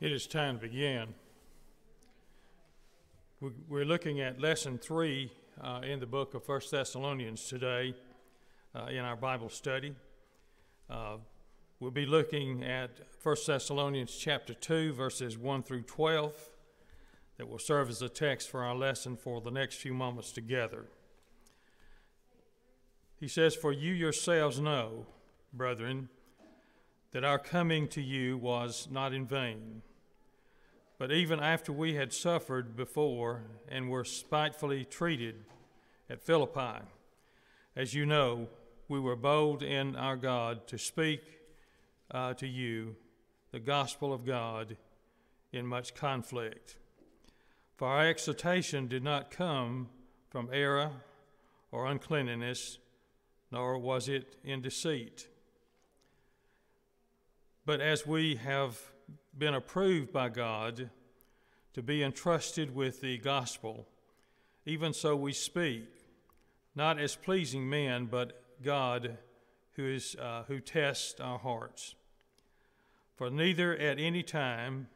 It is time to begin. We're looking at lesson 3 in the book of 1 Thessalonians today in our Bible study. We'll be looking at 1 Thessalonians chapter 2, verses 1 through 12, that will serve as a text for our lesson for the next few moments together. He says, "For you yourselves know, brethren, that our coming to you was not in vain. But even after we had suffered before and were spitefully treated at Philippi, as you know, we were bold in our God to speak to you the gospel of God in much conflict. For our exhortation did not come from error or uncleanness, nor was it in deceit. But as we have been approved by God to be entrusted with the gospel, even so we speak, not as pleasing men, but God who tests our hearts. For neither at any time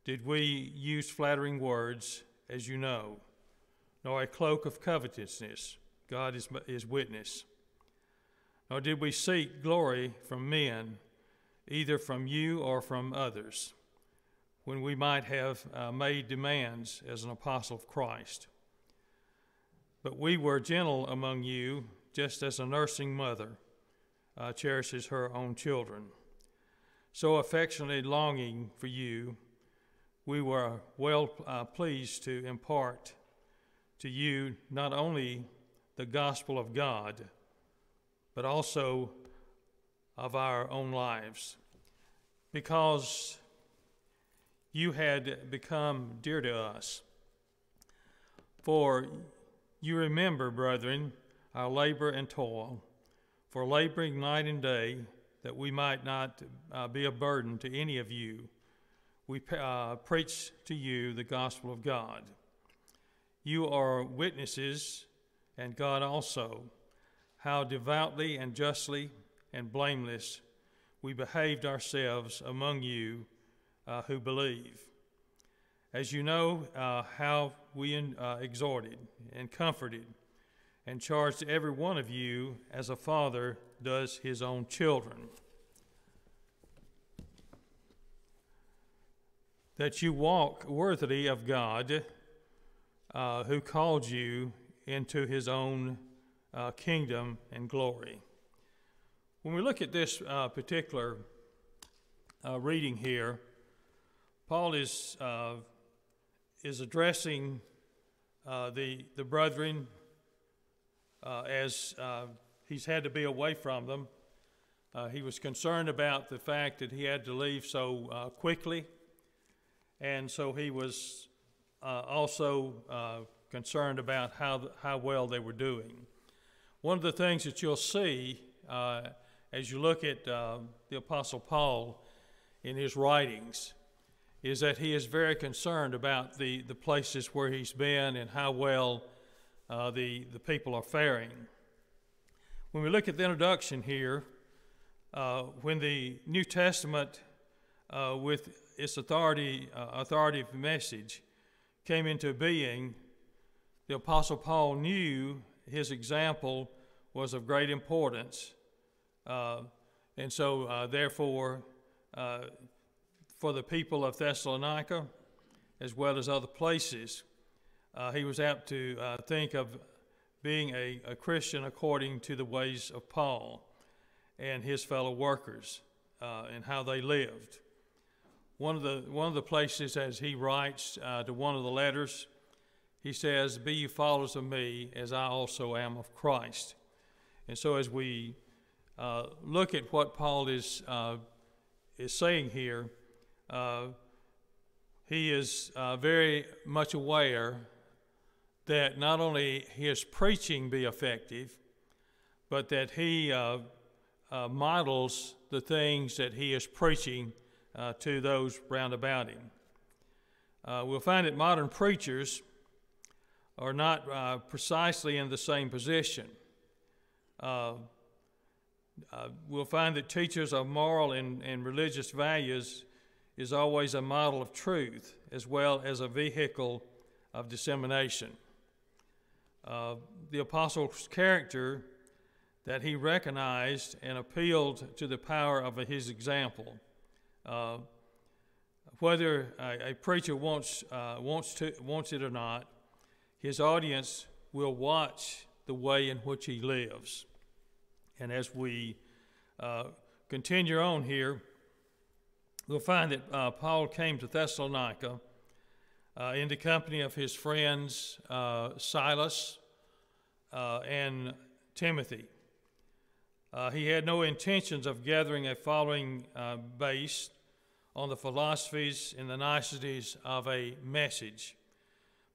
did we use flattering words, as you know, nor a cloak of covetousness, God is witness. Nor did we seek glory from men, either from you or from others, when we might have made demands as an apostle of Christ. But we were gentle among you, just as a nursing mother cherishes her own children. So affectionately longing for you, we were well pleased to impart to you not only the gospel of God, but also of our own lives, because you had become dear to us. For you remember, brethren, our labor and toil, for laboring night and day, that we might not be a burden to any of you. We preach to you the gospel of God. You are witnesses, and God also, how devoutly and justly and blameless we behaved ourselves among you who believe. As you know, how we exhorted and comforted and charged every one of you as a father does his own children, that you walk worthily of God who called you into his own kingdom and glory." When we look at this particular reading here, Paul is addressing the brethren as he's had to be away from them. He was concerned about the fact that he had to leave so quickly, and so he was also concerned about how well they were doing. One of the things that you'll see as you look at the Apostle Paul in his writings is that he is very concerned about the places where he's been and how well the people are faring. When we look at the introduction here, when the New Testament with its authoritative message came into being, the Apostle Paul knew his example was of great importance. And so, therefore, for the people of Thessalonica, as well as other places, he was apt to think of being a Christian according to the ways of Paul and his fellow workers and how they lived. One of the places, as he writes to one of the letters, he says, "Be you followers of me, as I also am of Christ." And so, as we look at what Paul is saying here, he is very much aware that not only his preaching be effective, but that he models the things that he is preaching to those round about him. We'll find that modern preachers are not precisely in the same position. We'll find that teachers of moral and religious values is always a model of truth as well as a vehicle of dissemination. The apostle's character that he recognized and appealed to the power of his example. Whether a preacher wants it or not, his audience will watch the way in which he lives. And as we continue on here, we'll find that Paul came to Thessalonica in the company of his friends Silas and Timothy. He had no intentions of gathering a following based on the philosophies and the niceties of a message,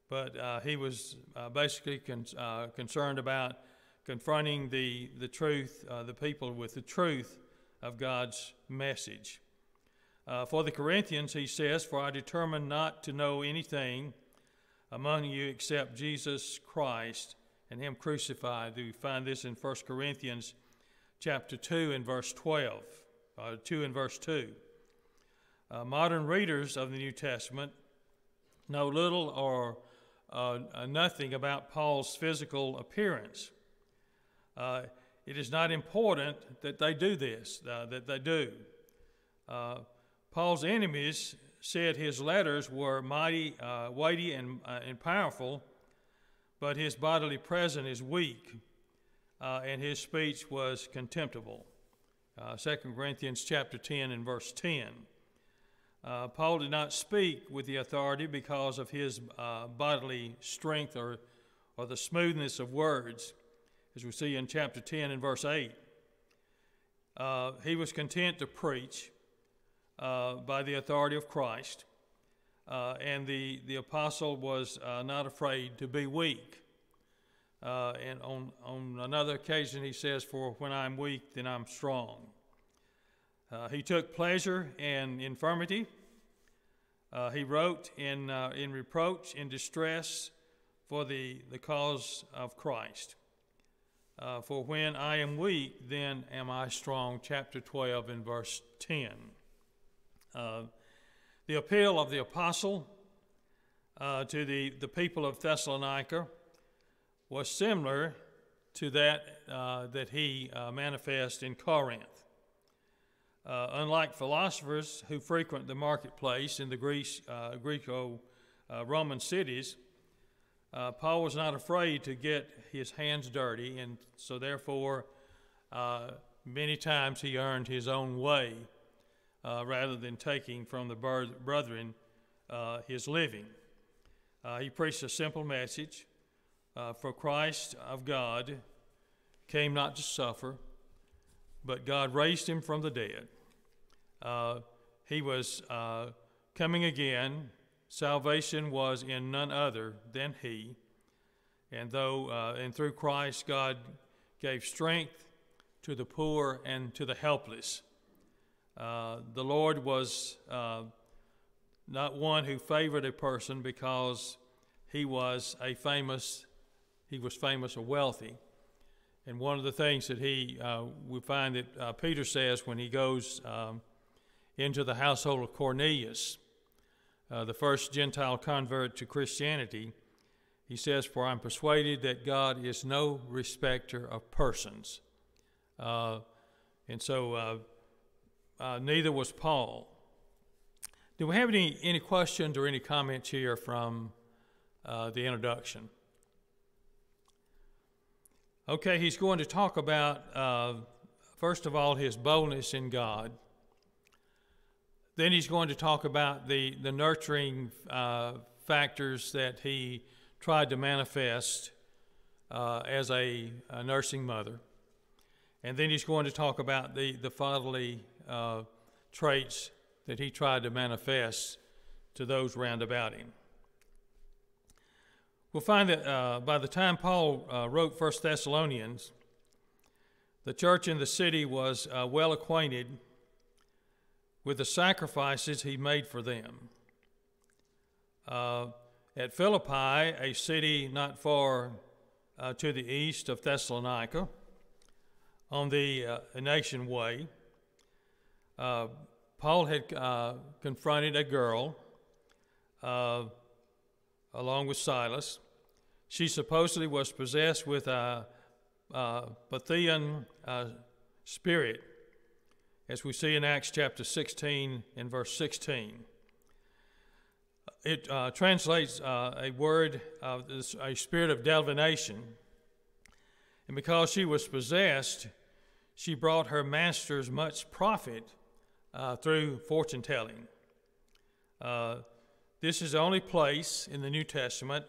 but he was basically concerned about confronting the truth, the people with the truth of God's message. For the Corinthians, he says, "For I determined not to know anything among you except Jesus Christ and him crucified." We find this in 1 Corinthians chapter 2 and verse 12, 2 and verse 2. Modern readers of the New Testament know little or nothing about Paul's physical appearance. It is not important that they do this, that they do. Paul's enemies said his letters were mighty, weighty, and powerful, but his bodily presence is weak, and his speech was contemptible. 2 Corinthians chapter 10 and verse 10. Paul did not speak with the authority because of his bodily strength or the smoothness of words, as we see in chapter 10 and verse 8. He was content to preach by the authority of Christ, and the apostle was not afraid to be weak. And on another occasion he says, "For when I'm weak, then I'm strong." He took pleasure in infirmity. He wrote in reproach, in distress for the cause of Christ. "For when I am weak, then am I strong," chapter 12 and verse 10. The appeal of the apostle to the people of Thessalonica was similar to that he manifested in Corinth. Unlike philosophers who frequent the marketplace in the Greco-Roman cities, Paul was not afraid to get his hands dirty, and so therefore many times he earned his own way rather than taking from the brethren his living. He preached a simple message, for Christ of God came not to suffer, but God raised him from the dead. He was coming again. Salvation was in none other than he. And through Christ, God gave strength to the poor and to the helpless. The Lord was not one who favored a person because he was famous or wealthy. And one of the things that we find that Peter says when he goes into the household of Cornelius, the first Gentile convert to Christianity, he says, "For I'm persuaded that God is no respecter of persons." And so neither was Paul. Do we have any questions or any comments here from the introduction? Okay, he's going to talk about, first of all, his boldness in God. Then he's going to talk about the nurturing factors that he tried to manifest as a nursing mother. And then he's going to talk about the fatherly traits that he tried to manifest to those round about him. We'll find that by the time Paul wrote 1 Thessalonians, the church in the city was well acquainted with the sacrifices he made for them. At Philippi, a city not far to the east of Thessalonica, on the Egnatian Way, Paul had confronted a girl along with Silas. She supposedly was possessed with a Pythian spirit, as we see in Acts chapter 16 and verse 16. It translates a word, a spirit of divination. And because she was possessed, she brought her masters much profit through fortune telling. This is the only place in the New Testament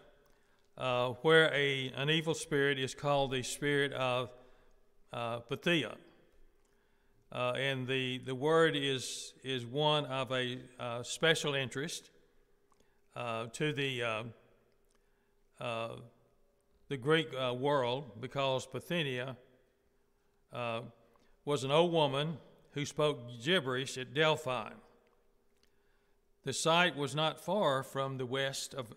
where an evil spirit is called the spirit of Pythia. And the word is one of a special interest to the Greek world, because Bithynia was an old woman who spoke gibberish at Delphi. The site was not far from the west of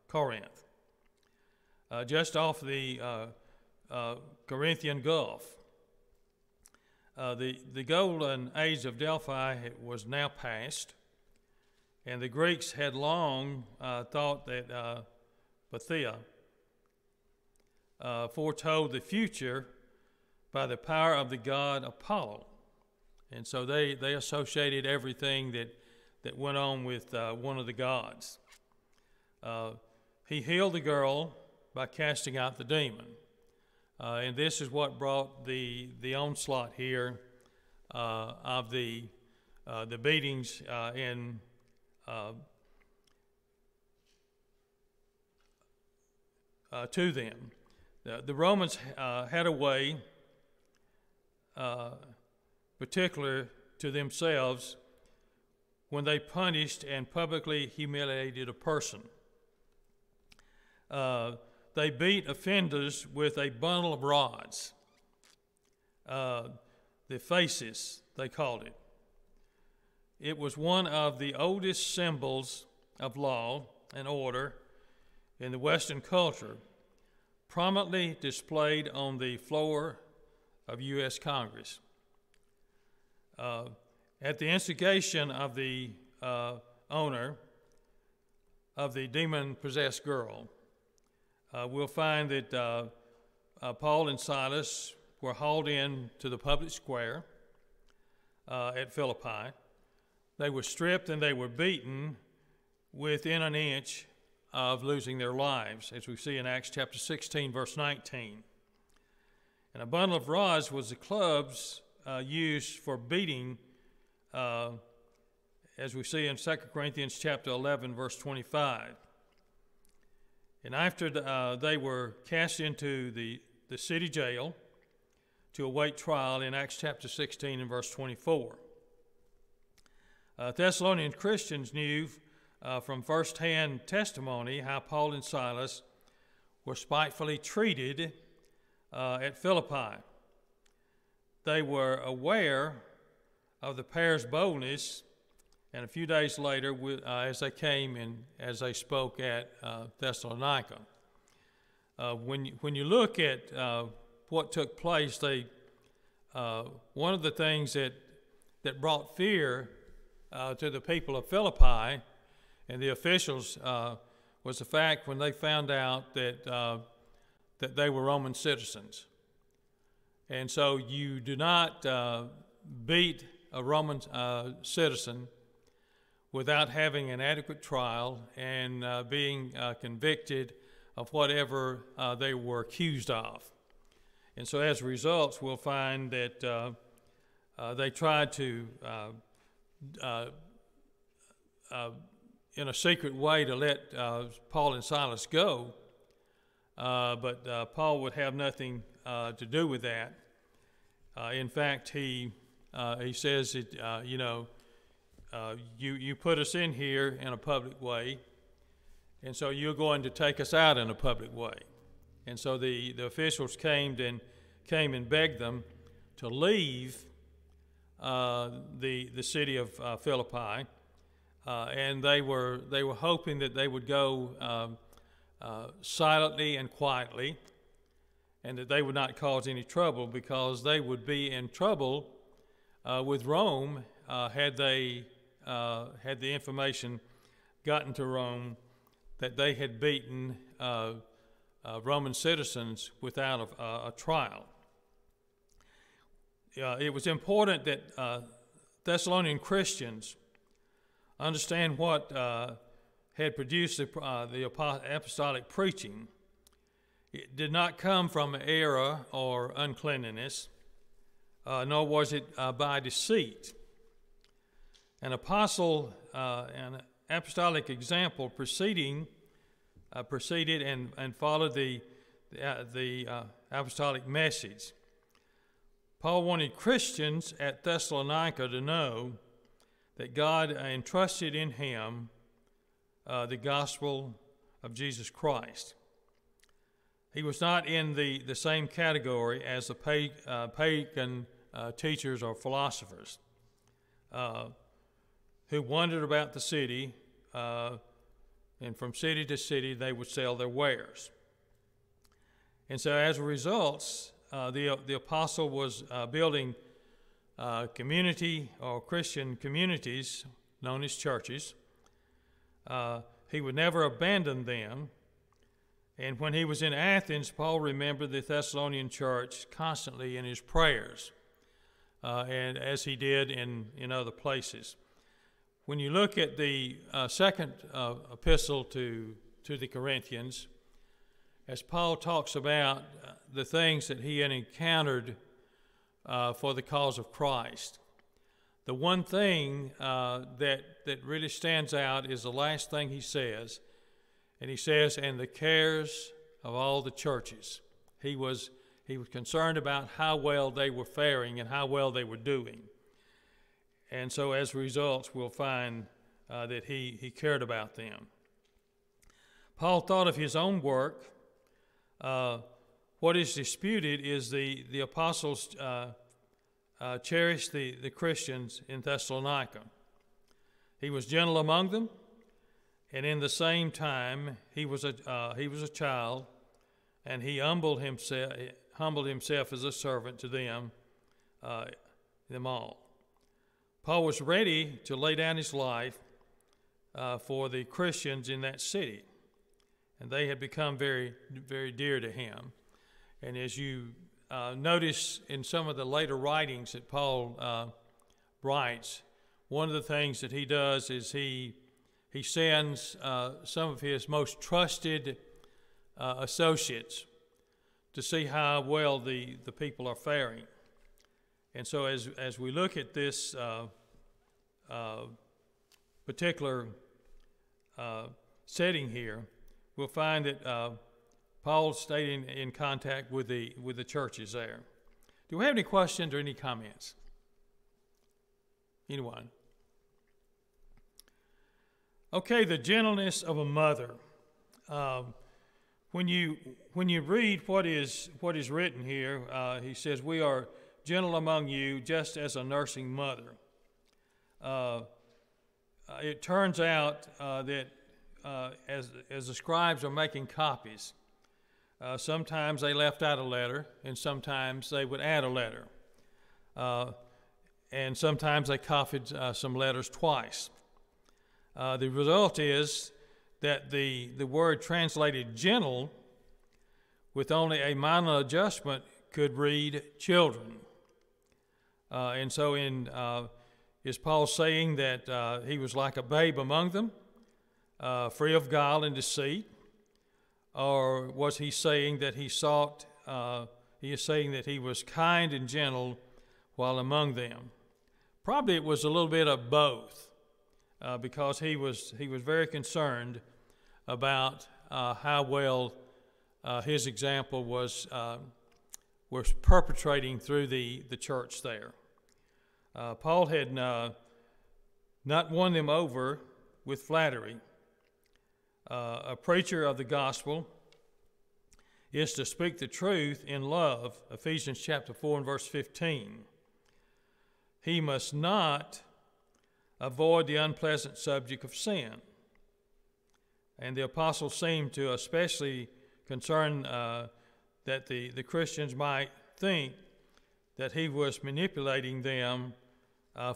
Corinth, just off the Corinthian Gulf. The golden age of Delphi was now past, and the Greeks had long thought that Pythia foretold the future by the power of the god Apollo. And so they associated everything that went on with one of the gods. He healed the girl by casting out the demon. And this is what brought the onslaught here of the beatings to them. The Romans had a way particular to themselves when they punished and publicly humiliated a person. They beat offenders with a bundle of rods. The faces, they called it. It was one of the oldest symbols of law and order in the Western culture, prominently displayed on the floor of U.S. Congress. At the instigation of the owner of the demon-possessed girl, we'll find that Paul and Silas were hauled in to the public square at Philippi. They were stripped and they were beaten within an inch of losing their lives, as we see in Acts chapter 16, verse 19. And a bundle of rods was the clubs used for beating, as we see in 2 Corinthians chapter 11, verse 25. And after they were cast into the city jail to await trial in Acts chapter 16 and verse 24. Thessalonian Christians knew from first-hand testimony how Paul and Silas were spitefully treated at Philippi. They were aware of the pair's boldness, and a few days later, as they came and as they spoke at Thessalonica. When you look at what took place, one of the things that brought fear to the people of Philippi and the officials was the fact when they found out that they were Roman citizens. And so you do not beat a Roman citizen without having an adequate trial and being convicted of whatever they were accused of. And so as a result, we'll find that they tried to, in a secret way, to let Paul and Silas go, but Paul would have nothing to do with that. In fact, he says that, you put us in here in a public way, and so you're going to take us out in a public way. And so the officials came and begged them to leave the city of Philippi, and they were hoping that they would go silently and quietly, and that they would not cause any trouble, because they would be in trouble with Rome had the information gotten to Rome that they had beaten Roman citizens without a trial. It was important that Thessalonian Christians understand what had produced the apostolic preaching. It did not come from error or uncleanliness, nor was it by deceit. An apostle, an apostolic example preceded and followed the apostolic message. Paul wanted Christians at Thessalonica to know that God entrusted in him the gospel of Jesus Christ. He was not in the same category as the pagan teachers or philosophers who wandered about the city, and from city to city they would sell their wares. And so as a result, the apostle was building community or Christian communities known as churches. He would never abandon them. And when he was in Athens, Paul remembered the Thessalonian church constantly in his prayers, and as he did in other places. When you look at the second epistle to the Corinthians, as Paul talks about the things that he had encountered for the cause of Christ, the one thing that really stands out is the last thing he says. And he says, and the cares of all the churches. He was concerned about how well they were faring and how well they were doing. And so as a result, we'll find that he cared about them. Paul thought of his own work. What is disputed is the apostles cherished the Christians in Thessalonica. He was gentle among them. And in the same time, he was a child, and he humbled himself as a servant to them all. Paul was ready to lay down his life for the Christians in that city, and they had become very, very dear to him. And as you notice in some of the later writings that Paul writes, one of the things that he does is he sends some of his most trusted associates to see how well the people are faring. And so as we look at this particular setting here, we'll find that Paul stayed in contact with the churches there. Do we have any questions or any comments? Anyone? Okay, the gentleness of a mother. When you read what is written here, he says, "We are gentle among you, just as a nursing mother." It turns out that as the scribes are making copies, sometimes they left out a letter, and sometimes they would add a letter, and sometimes they copied some letters twice. The result is that the word translated gentle, with only a minor adjustment, could read children. And so is Paul saying that he was like a babe among them, free of guile and deceit? Or was he saying that he is saying that he was kind and gentle while among them? Probably it was a little bit of both. Because he was very concerned about how well his example was perpetrating through the church there. Paul had not won them over with flattery. A preacher of the gospel is to speak the truth in love, Ephesians chapter 4 and verse 15. He must not avoid the unpleasant subject of sin. And the apostle seemed to especially concern that the Christians might think that he was manipulating them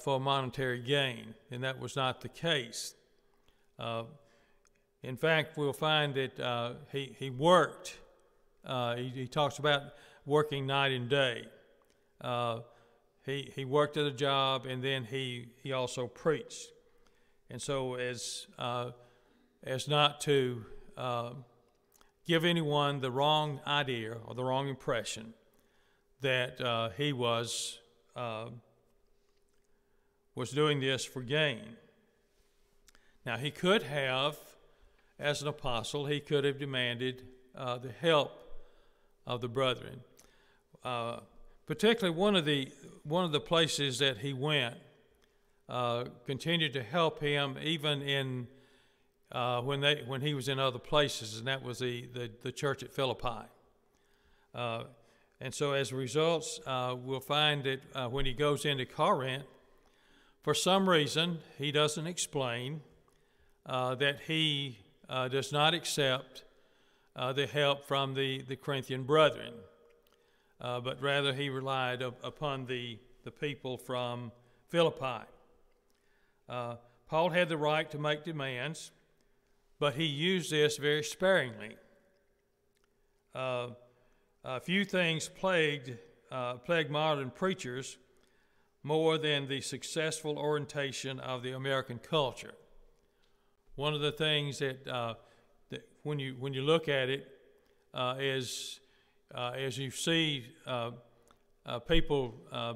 for monetary gain, and that was not the case. In fact, we'll find that he worked. He talks about working night and day. He worked at a job, and then he also preached. And so as not to give anyone the wrong idea or the wrong impression that he was doing this for gain. Now, he could have, as an apostle, he could have demanded the help of the brethren. Particularly one of the places that he went continued to help him even in when he was in other places, and that was the church at Philippi. And so as a result, we'll find that when he goes into Corinth, for some reason, he doesn't explain that he does not accept the help from the Corinthian brethren, but rather he relied upon the people from Philippi. Paul had the right to make demands, but he used this very sparingly. A few things plagued modern preachers more than the successful orientation of the American culture. One of the things that when you look at it is as you see people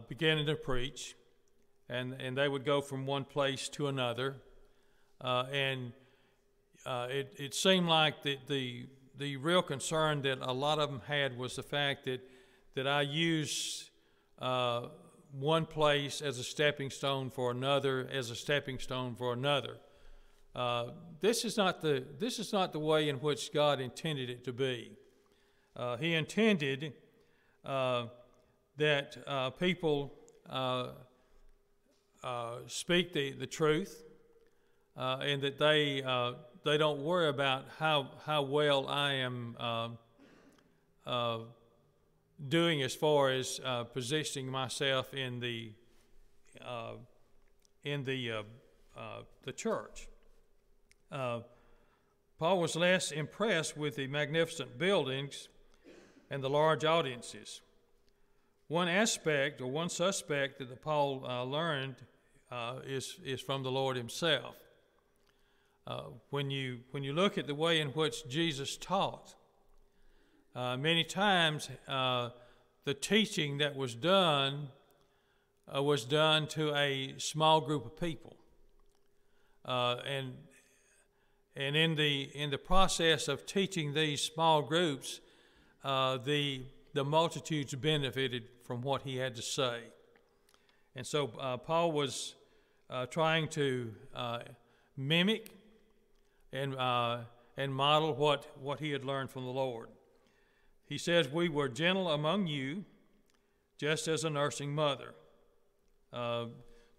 beginning to preach, and they would go from one place to another, and it seemed like the real concern that a lot of them had was the fact that I used one place as a stepping stone for another, as a stepping stone for another. This is not the way in which God intended it to be. He intended that people speak the truth, and that they don't worry about how well I am doing as far as positioning myself in the church. Paul was less impressed with the magnificent buildings and the large audiences. One aspect or one suspect that Paul learned is from the Lord himself. When you look at the way in which Jesus taught, many times the teaching that was done to a small group of people, and in the process of teaching these small groups, the multitudes benefited from what he had to say. And so Paul was trying to mimic and model what he had learned from the Lord. He says, "We were gentle among you, just as a nursing mother,"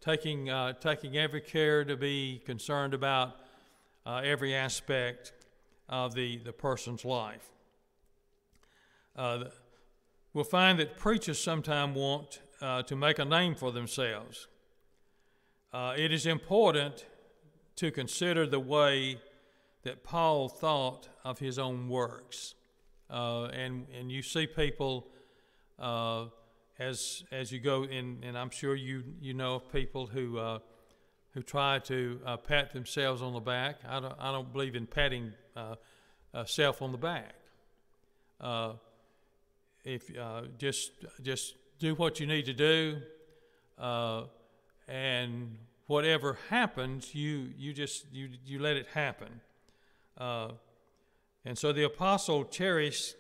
taking every care to be concerned about every aspect of the person's life. We'll find that preachers sometimes want to make a name for themselves. It is important to consider the way that Paul thought of his own works. And you see people as you go in, and I'm sure you know of people who try to pat themselves on the back. I don't believe in patting self on the back. If just do what you need to do, and whatever happens, you let it happen. And so the apostle cherished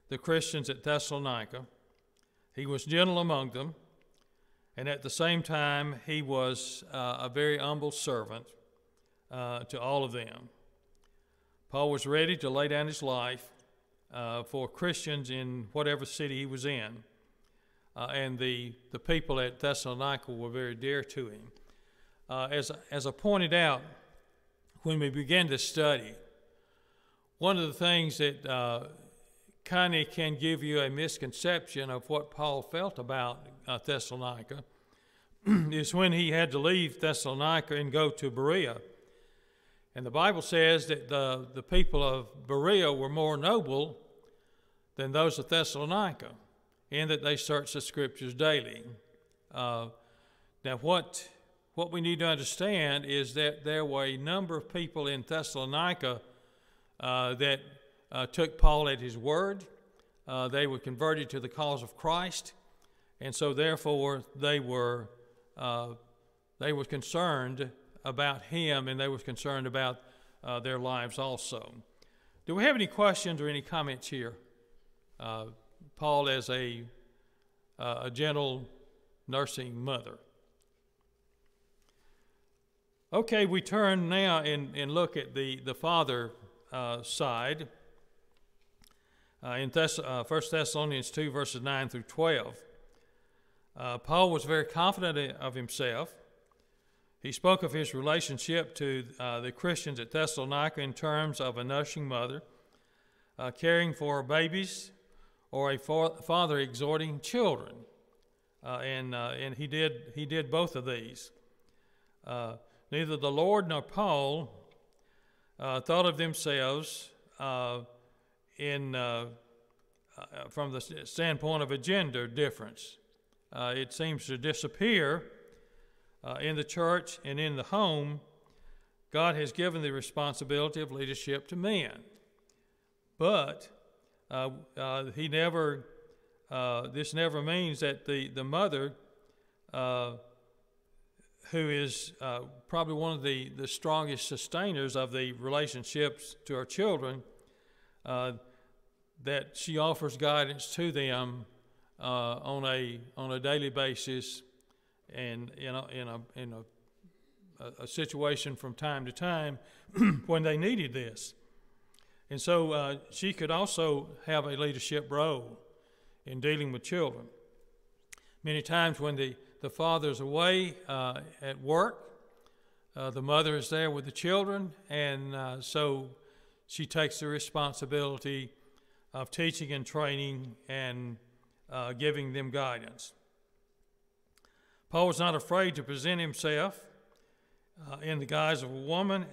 the Christians at Thessalonica. He was gentle among them, and at the same time, he was a very humble servant to all of them. Paul was ready to lay down his life for Christians in whatever city he was in. And the people at Thessalonica were very dear to him. As I pointed out, when we began to study, one of the things that kind of can give you a misconception of what Paul felt about Thessalonica is when he had to leave Thessalonica and go to Berea. And the Bible says that the people of Berea were more noble than those of Thessalonica, in that they searched the Scriptures daily. Now, what we need to understand is that there were a number of people in Thessalonica that took Paul at his word. They were converted to the cause of Christ, and so therefore they were concerned about him, and they were concerned about their lives also. Do we have any questions or any comments here? Paul as a gentle nursing mother. Okay, we turn now and look at the father side in 1 Thessalonians 2, verses 9 through 12. Paul was very confident of himself. He spoke of his relationship to the Christians at Thessalonica in terms of a nursing mother, caring for babies, or a father exhorting children. And he did both of these. Neither the Lord nor Paul thought of themselves from the standpoint of a gender difference. It seems to disappear in the church and in the home. God has given the responsibility of leadership to men, but this never means that the mother, who is probably one of the strongest sustainers of the relationships to her children, that she offers guidance to them on a daily basis, and in a situation from time to time when they needed this. And so she could also have a leadership role in dealing with children. Many times when the father's away at work, the mother is there with the children, and so she takes the responsibility of teaching and training and giving them guidance. Paul was not afraid to present himself in the guise of a woman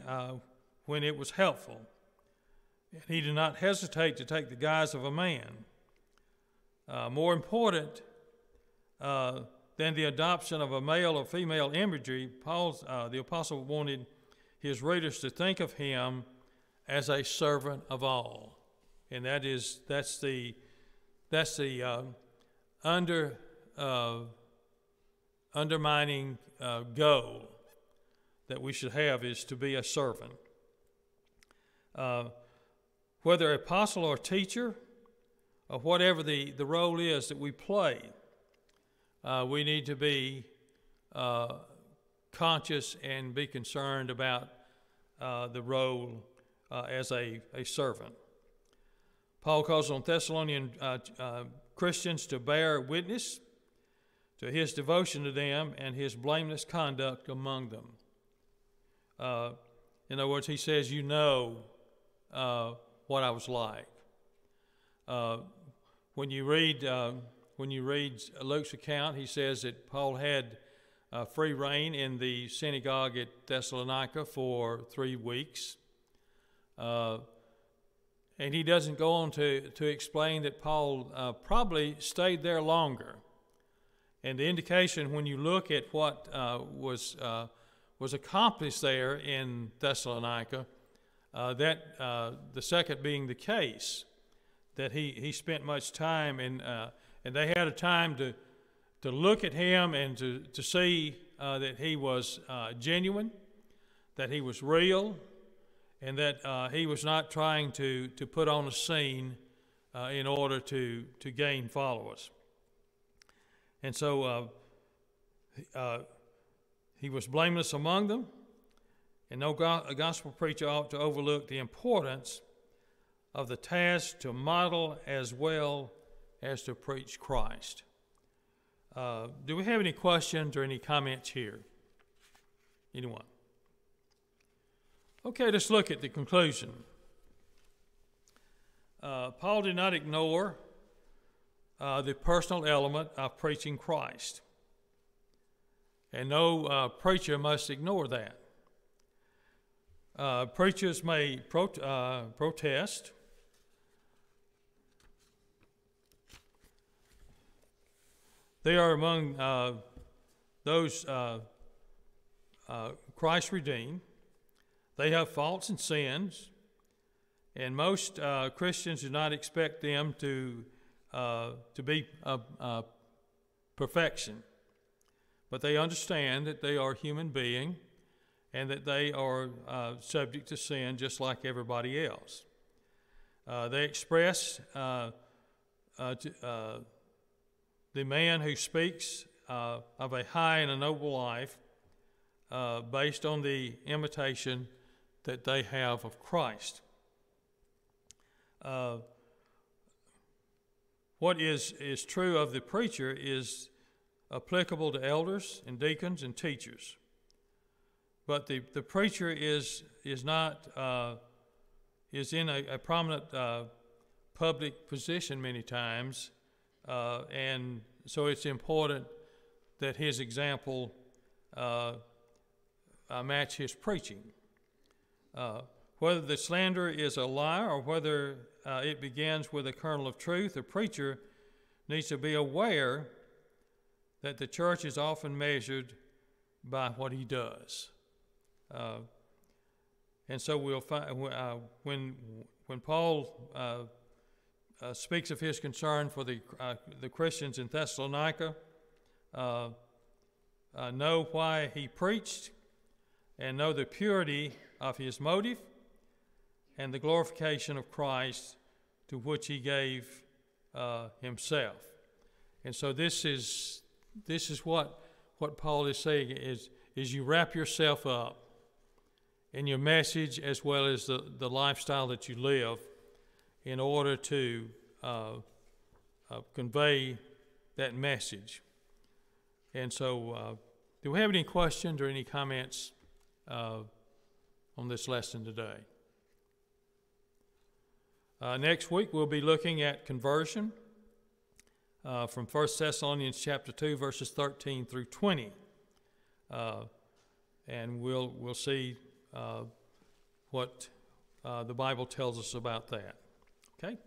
when it was helpful. He did not hesitate to take the guise of a man. More important than the adoption of a male or female imagery, the apostle wanted his readers to think of him as a servant of all, and that's the undermining goal that we should have, is to be a servant. Whether apostle or teacher, or whatever the role is that we play, we need to be conscious and be concerned about the role as a servant. Paul calls on Thessalonian Christians to bear witness to his devotion to them and his blameless conduct among them. In other words, he says, you know what I was like. When you read Luke's account, he says that Paul had free reign in the synagogue at Thessalonica for 3 weeks. And he doesn't go on to explain that Paul probably stayed there longer. And the indication, when you look at what was accomplished there in Thessalonica, that the second being the case, that he spent much time, and they had a time to look at him and to see that he was genuine, that he was real, and that he was not trying to put on a scene in order to gain followers. And so he was blameless among them, and no gospel preacher ought to overlook the importance of the task to model as well as to preach Christ. Do we have any questions or any comments here? Anyone? Okay, let's look at the conclusion. Paul did not ignore the personal element of preaching Christ. And no preacher must ignore that. Preachers may protest. They are among those Christ redeemed. They have faults and sins, and most Christians do not expect them to be perfection. But they understand that they are human beings and that they are subject to sin just like everybody else. They express the man who speaks of a high and a noble life based on the imitation that they have of Christ. What is true of the preacher is applicable to elders and deacons and teachers. But the preacher is in a prominent public position many times, and so it's important that his example match his preaching. Whether the slander is a lie or whether it begins with a kernel of truth, the preacher needs to be aware that the church is often measured by what he does. And so we'll find when Paul speaks of his concern for the Christians in Thessalonica, know why he preached and know the purity of his motive and the glorification of Christ to which he gave himself. And so this is what Paul is saying is you wrap yourself up in your message as well as the lifestyle that you live in order to convey that message. And so do we have any questions or any comments on this lesson today? Next week we'll be looking at conversion from 1 Thessalonians chapter 2, verses 13 through 20. And we'll see what the Bible tells us about that. Okay?